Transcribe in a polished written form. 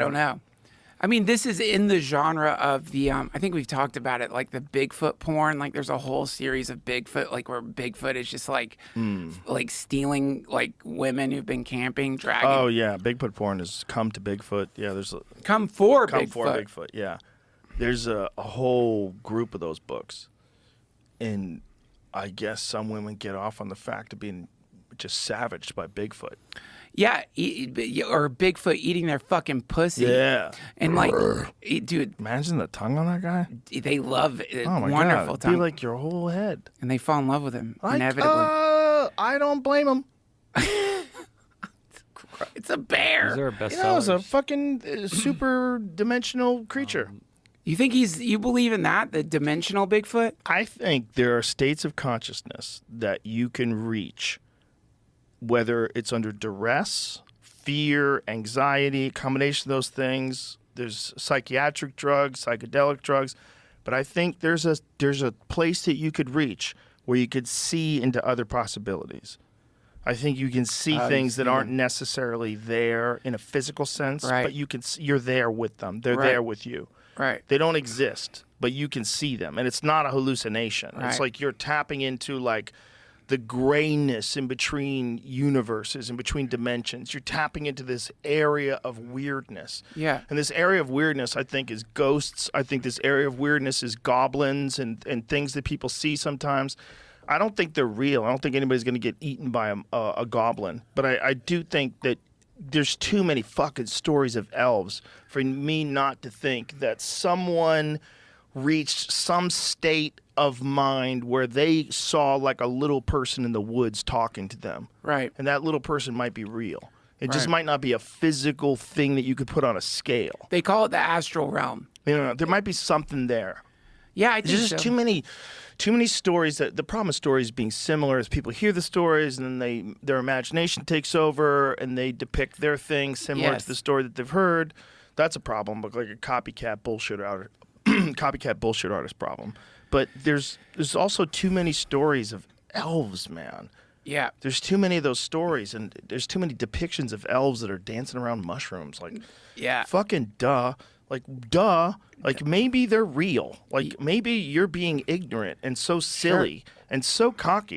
I don't know. I mean, this is in the genre of the, I think we've talked about it, like the Bigfoot porn. Like there's a whole series of Bigfoot, like where Bigfoot is just like stealing like women who've been camping, dragging. Oh, yeah. Bigfoot porn has come to Bigfoot. Yeah, there's a... Come for Come Bigfoot. for Bigfoot, yeah. There's a whole group of those books. And I guess some women get off on the fact of being just savaged by Bigfoot. Yeah, or Bigfoot eating their fucking pussy. Yeah. And like, dude, imagine the tongue on that guy. they love it. Oh my Wonderful God. tongue. It'd be like your whole head. And they fall in love with him, Like, inevitably. I don't blame him. It's a bear. Is there a You know, bestseller? it's a fucking super dimensional creature. You think you believe in that, the dimensional Bigfoot? I think there are states of consciousness that you can reach, whether it's under duress, fear, anxiety, combination of those things. There's psychiatric drugs, psychedelic drugs, but I think there's a place that you could reach where you could see into other possibilities. I think you can see things that aren't necessarily there in a physical sense, but you can you're there with them. They're there with you. Right. They don't exist, but you can see them, and it's not a hallucination. Right. It's like you're tapping into like the grayness in between universes, in between dimensions. You're tapping into this area of weirdness. Yeah. And this area of weirdness, I think, is ghosts. I think this area of weirdness is goblins and things that people see sometimes. I don't think they're real. I don't think anybody's going to get eaten by a goblin. But I do think that there's too many fucking stories of elves for me not to think that someone reached some state of mind where they saw like a little person in the woods talking to them. Right. And that little person might be real. It just might not be a physical thing that you could put on a scale. They call it the astral realm. You know, there might be something there. Yeah, I think There's so. just too many stories. That the problem with stories being similar is people hear the stories and then their imagination takes over and they depict their thing similar to the story that they've heard. That's a problem, but like a copycat bullshit artist problem. But there's also too many stories of elves, man. Yeah. There's too many of those stories, and there's too many depictions of elves that are dancing around mushrooms. Like, Yeah. fucking duh. Like, duh. Like, maybe they're real. Like, maybe you're being ignorant and so silly and so cocky.